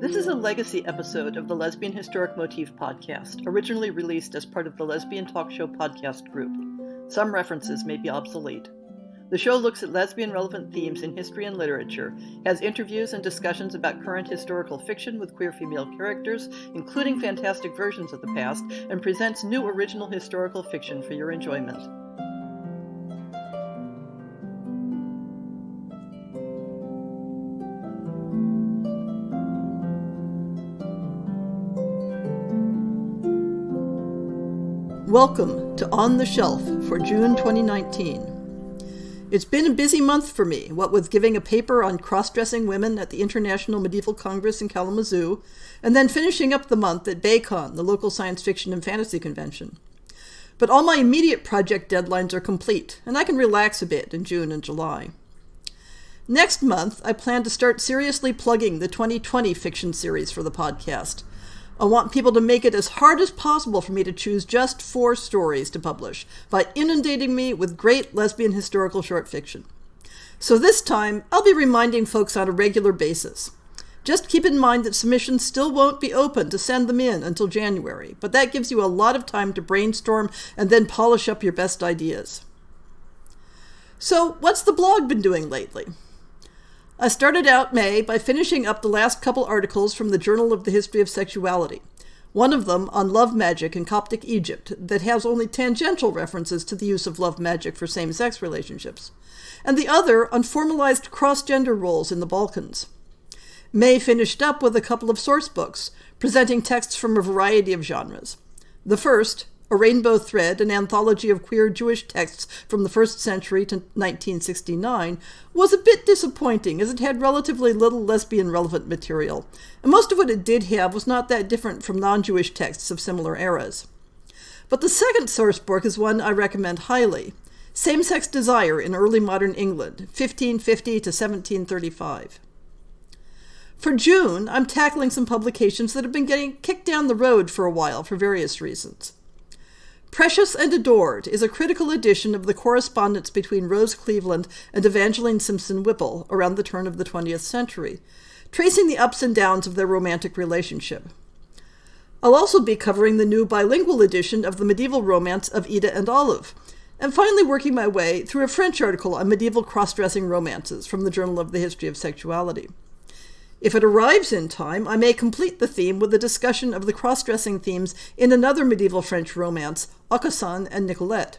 This is a legacy episode of the Lesbian Historic Motif Podcast, originally released as part of the Lesbian Talk Show podcast group. Some references may be obsolete. The show looks at lesbian-relevant themes in history and literature, has interviews and discussions about current historical fiction with queer female characters, including fantastic versions of the past, and presents new original historical fiction for your enjoyment. Welcome to On the Shelf for June 2019. It's been a busy month for me, what with giving a paper on cross-dressing women at the International Medieval Congress in Kalamazoo, and then finishing up the month at BayCon, the local science fiction and fantasy convention. But all my immediate project deadlines are complete, and I can relax a bit in June and July. Next month, I plan to start seriously plugging the 2020 fiction series for the podcast. I want people to make it as hard as possible for me to choose just 4 stories to publish by inundating me with great lesbian historical short fiction. So this time, I'll be reminding folks on a regular basis. Just keep in mind that submissions still won't be open to send them in until January, but that gives you a lot of time to brainstorm and then polish up your best ideas. So, what's the blog been doing lately? I started out May by finishing up the last couple articles from the Journal of the History of Sexuality, one of them on love magic in Coptic Egypt that has only tangential references to the use of love magic for same-sex relationships, and the other on formalized cross-gender roles in the Balkans. May finished up with a couple of source books, presenting texts from a variety of genres. The first, A Rainbow Thread, an anthology of queer Jewish texts from the 1st century to 1969, was a bit disappointing as it had relatively little lesbian-relevant material, and most of what it did have was not that different from non-Jewish texts of similar eras. But the second source book is one I recommend highly, Same-Sex Desire in Early Modern England, 1550 to 1735. For June, I'm tackling some publications that have been getting kicked down the road for a while for various reasons. Precious and Adored is a critical edition of the correspondence between Rose Cleveland and Evangeline Simpson Whipple around the turn of the 20th century, tracing the ups and downs of their romantic relationship. I'll also be covering the new bilingual edition of the medieval romance of Ida and Olive, and finally working my way through a French article on medieval cross-dressing romances from the Journal of the History of Sexuality. If it arrives in time, I may complete the theme with a discussion of the cross-dressing themes in another medieval French romance, Aucassin and Nicolette.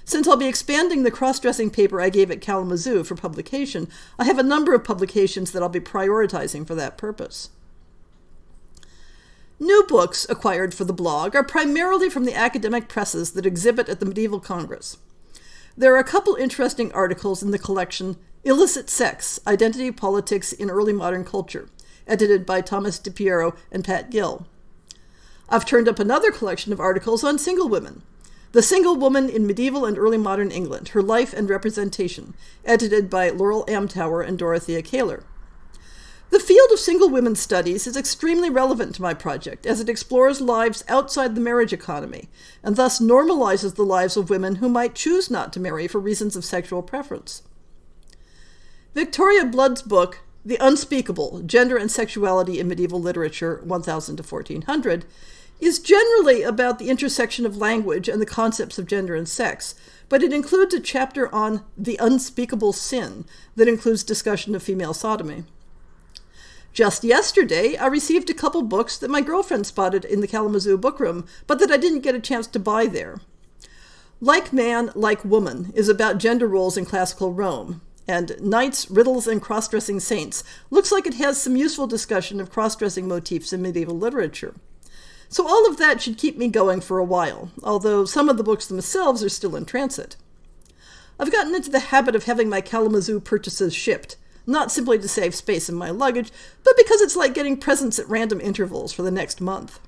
Since I'll be expanding the cross-dressing paper I gave at Kalamazoo for publication, I have a number of publications that I'll be prioritizing for that purpose. New books acquired for the blog are primarily from the academic presses that exhibit at the Medieval Congress. There are a couple interesting articles in the collection Illicit Sex, Identity Politics in Early Modern Culture, edited by Thomas DiPiero and Pat Gill. I've turned up another collection of articles on single women, The Single Woman in Medieval and Early Modern England, Her Life and Representation, edited by Laurel Amtower and Dorothea Kaler. The field of single women's studies is extremely relevant to my project, as it explores lives outside the marriage economy, and thus normalizes the lives of women who might choose not to marry for reasons of sexual preference. Victoria Blood's book, The Unspeakable, Gender and Sexuality in Medieval Literature, 1000 to 1400, is generally about the intersection of language and the concepts of gender and sex, but it includes a chapter on the unspeakable sin that includes discussion of female sodomy. Just yesterday, I received a couple books that my girlfriend spotted in the Kalamazoo bookroom, but that I didn't get a chance to buy there. Like Man, Like Woman is about gender roles in classical Rome, and Knights, Riddles, and Cross-Dressing Saints looks like it has some useful discussion of cross-dressing motifs in medieval literature. So all of that should keep me going for a while, although some of the books themselves are still in transit. I've gotten into the habit of having my Kalamazoo purchases shipped, not simply to save space in my luggage, but because it's like getting presents at random intervals for the next month.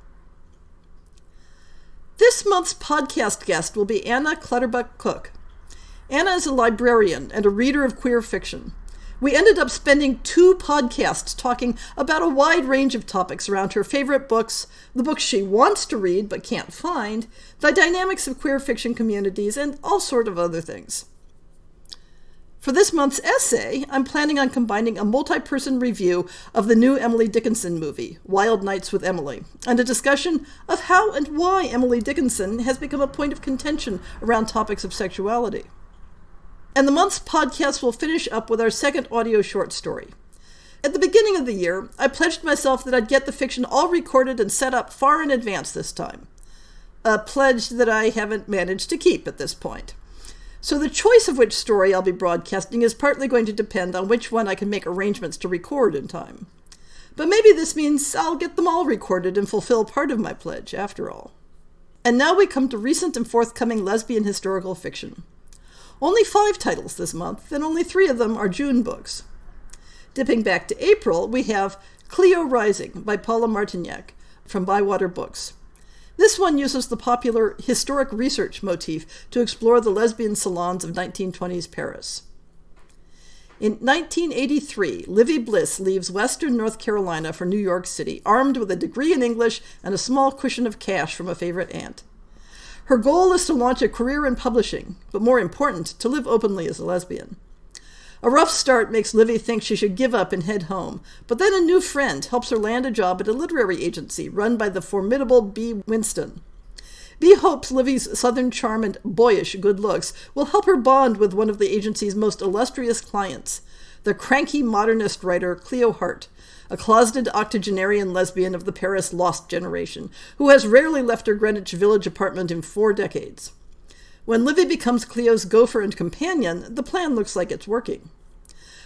This month's podcast guest will be Anna Clutterbuck-Cook. Anna is a librarian and a reader of queer fiction. We ended up spending 2 podcasts talking about a wide range of topics around her favorite books, the books she wants to read but can't find, the dynamics of queer fiction communities, and all sort of other things. For this month's essay, I'm planning on combining a multi-person review of the new Emily Dickinson movie, Wild Nights with Emily, and a discussion of how and why Emily Dickinson has become a point of contention around topics of sexuality. And the month's podcast will finish up with our second audio short story. At the beginning of the year, I pledged myself that I'd get the fiction all recorded and set up far in advance this time. A pledge that I haven't managed to keep at this point. So the choice of which story I'll be broadcasting is partly going to depend on which one I can make arrangements to record in time. But maybe this means I'll get them all recorded and fulfill part of my pledge, after all. And now we come to recent and forthcoming lesbian historical fiction. Only 5 titles this month, and only 3 of them are June books. Dipping back to April, we have Cleo Rising by Paula Martignac from Bywater Books. This one uses the popular historic research motif to explore the lesbian salons of 1920s Paris. In 1983, Livy Bliss leaves Western North Carolina for New York City, armed with a degree in English and a small cushion of cash from a favorite aunt. Her goal is to launch a career in publishing, but more important, to live openly as a lesbian. A rough start makes Livy think she should give up and head home, but then a new friend helps her land a job at a literary agency run by the formidable Bea Winston. Bea hopes Livy's southern charm and boyish good looks will help her bond with one of the agency's most illustrious clients, the cranky modernist writer Cleo Hart, a closeted octogenarian lesbian of the Paris lost generation, who has rarely left her Greenwich Village apartment in 4 decades. When Livy becomes Cleo's gopher and companion, the plan looks like it's working.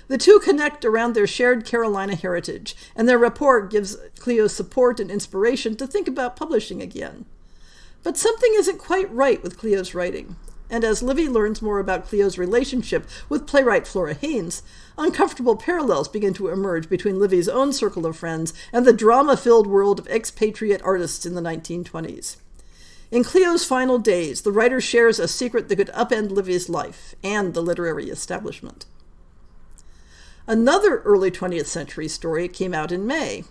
The two connect around their shared Carolina heritage, and their rapport gives Cleo support and inspiration to think about publishing again. But something isn't quite right with Cleo's writing, and as Livy learns more about Cleo's relationship with playwright Flora Haynes, uncomfortable parallels begin to emerge between Livy's own circle of friends and the drama-filled world of expatriate artists in the 1920s. In Cleo's final days, the writer shares a secret that could upend Livy's life and the literary establishment. Another early 20th century story came out in May.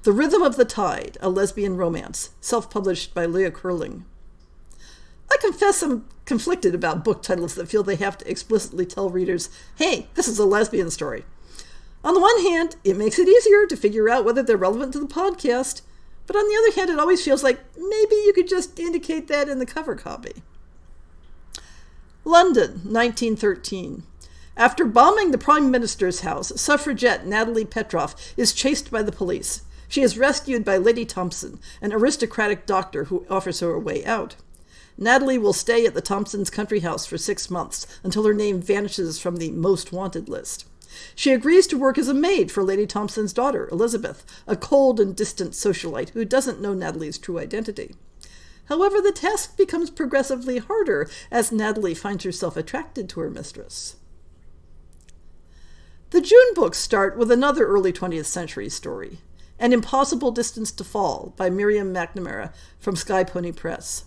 The Rhythm of the Tide, a lesbian romance, self-published by Leah Curling. I confess I'm conflicted about book titles that feel they have to explicitly tell readers, hey, this is a lesbian story. On the one hand, it makes it easier to figure out whether they're relevant to the podcast, but on the other hand, it always feels like maybe you could just indicate that in the cover copy. London, 1913. After bombing the Prime Minister's house, suffragette Natalie Petroff is chased by the police. She is rescued by Lady Thompson, an aristocratic doctor who offers her a way out. Natalie will stay at the Thompsons' country house for 6 months until her name vanishes from the most wanted list. She agrees to work as a maid for Lady Thompson's daughter, Elizabeth, a cold and distant socialite who doesn't know Natalie's true identity. However, the task becomes progressively harder as Natalie finds herself attracted to her mistress. The June books start with another early 20th century story, An Impossible Distance to Fall by Miriam McNamara from Sky Pony Press.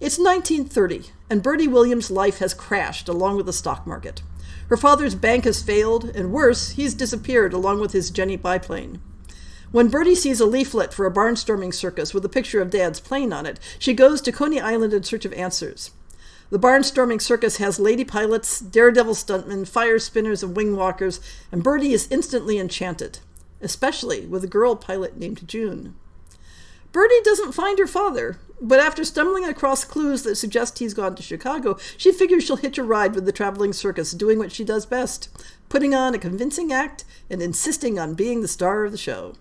It's 1930, and Bertie Williams' life has crashed along with the stock market. Her father's bank has failed, and worse, he's disappeared along with his Jenny biplane. When Bertie sees a leaflet for a barnstorming circus with a picture of Dad's plane on it, she goes to Coney Island in search of answers. The barnstorming circus has lady pilots, daredevil stuntmen, fire spinners, and wing walkers, and Bertie is instantly enchanted, especially with a girl pilot named June. Bertie doesn't find her father, but after stumbling across clues that suggest he's gone to Chicago, she figures she'll hitch a ride with the traveling circus, doing what she does best, putting on a convincing act and insisting on being the star of the show.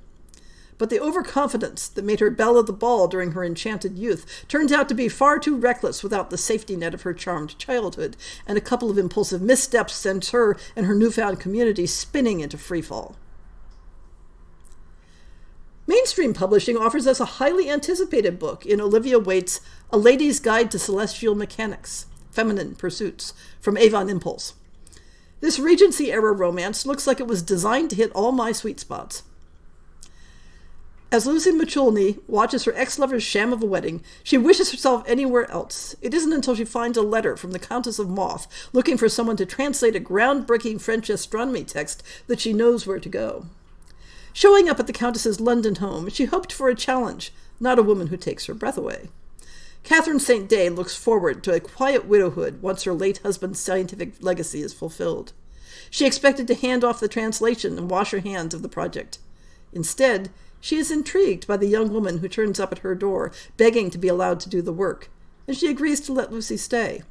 But the overconfidence that made her belle of the ball during her enchanted youth turns out to be far too reckless without the safety net of her charmed childhood, and a couple of impulsive missteps sends her and her newfound community spinning into freefall. Mainstream publishing offers us a highly anticipated book in Olivia Waite's A Lady's Guide to Celestial Mechanics, Feminine Pursuits, from Avon Impulse. This Regency-era romance looks like it was designed to hit all my sweet spots. As Lucy Machulny watches her ex-lover's sham of a wedding, she wishes herself anywhere else. It isn't until she finds a letter from the Countess of Moth, looking for someone to translate a groundbreaking French astronomy text, that she knows where to go. Showing up at the Countess's London home, she hoped for a challenge, not a woman who takes her breath away. Catherine St. Day looks forward to a quiet widowhood once her late husband's scientific legacy is fulfilled. She expected to hand off the translation and wash her hands of the project. Instead, she is intrigued by the young woman who turns up at her door, begging to be allowed to do the work, and she agrees to let Lucy stay.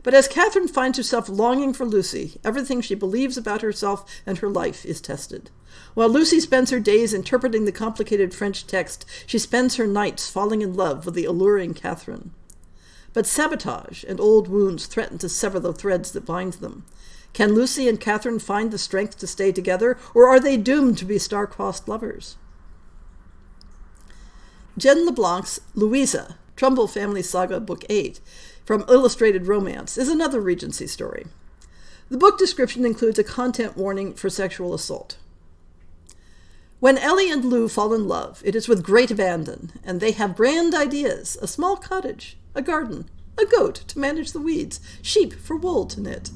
But as Catherine finds herself longing for Lucy, everything she believes about herself and her life is tested. While Lucy spends her days interpreting the complicated French text, she spends her nights falling in love with the alluring Catherine. But sabotage and old wounds threaten to sever the threads that bind them. Can Lucy and Catherine find the strength to stay together, or are they doomed to be star-crossed lovers? Jen LeBlanc's Louisa, Trumbull Family Saga Book 8, from Illustrated Romance, is another Regency story. The book description includes a content warning for sexual assault. When Ellie and Lou fall in love, it is with great abandon, and they have grand ideas: a small cottage, a garden, a goat to manage the weeds, sheep for wool to knit.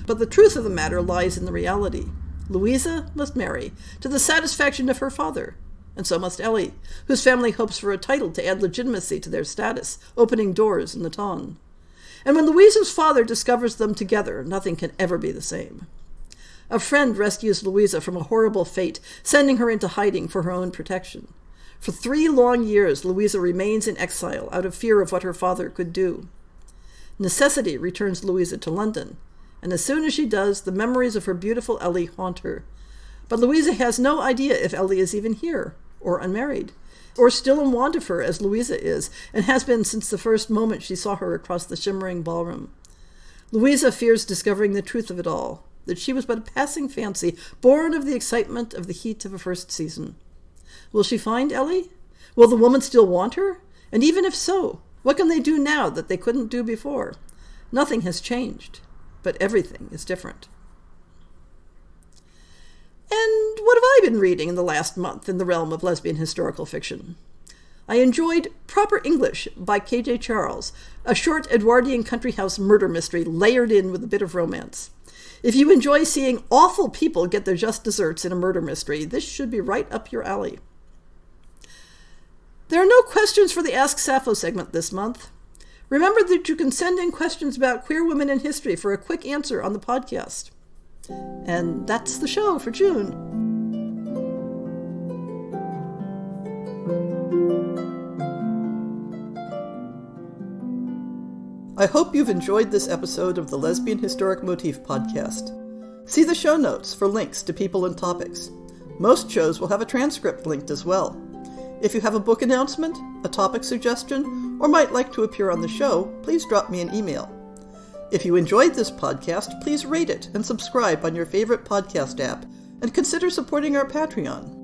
But the truth of the matter lies in the reality. Louisa must marry, to the satisfaction of her father, and so must Ellie, whose family hopes for a title to add legitimacy to their status, opening doors in the ton. And when Louisa's father discovers them together, nothing can ever be the same. A friend rescues Louisa from a horrible fate, sending her into hiding for her own protection. For 3 long years, Louisa remains in exile out of fear of what her father could do. Necessity returns Louisa to London, and as soon as she does, the memories of her beautiful Ellie haunt her. But Louisa has no idea if Ellie is even here, or unmarried, or still in want of her as Louisa is, and has been since the first moment she saw her across the shimmering ballroom. Louisa fears discovering the truth of it all, that she was but a passing fancy, born of the excitement of the heat of a first season. Will she find Ellie? Will the woman still want her? And even if so, what can they do now that they couldn't do before? Nothing has changed, but everything is different. And what have I been reading in the last month in the realm of lesbian historical fiction? I enjoyed Proper English by K.J. Charles, a short Edwardian country house murder mystery layered in with a bit of romance. If you enjoy seeing awful people get their just desserts in a murder mystery, this should be right up your alley. There are no questions for the Ask Sappho segment this month. Remember that you can send in questions about queer women in history for a quick answer on the podcast. And that's the show for June. I hope you've enjoyed this episode of the Lesbian Historic Motif Podcast. See the show notes for links to people and topics. Most shows will have a transcript linked as well. If you have a book announcement, a topic suggestion, or might like to appear on the show, please drop me an email. If you enjoyed this podcast, please rate it and subscribe on your favorite podcast app, and consider supporting our Patreon.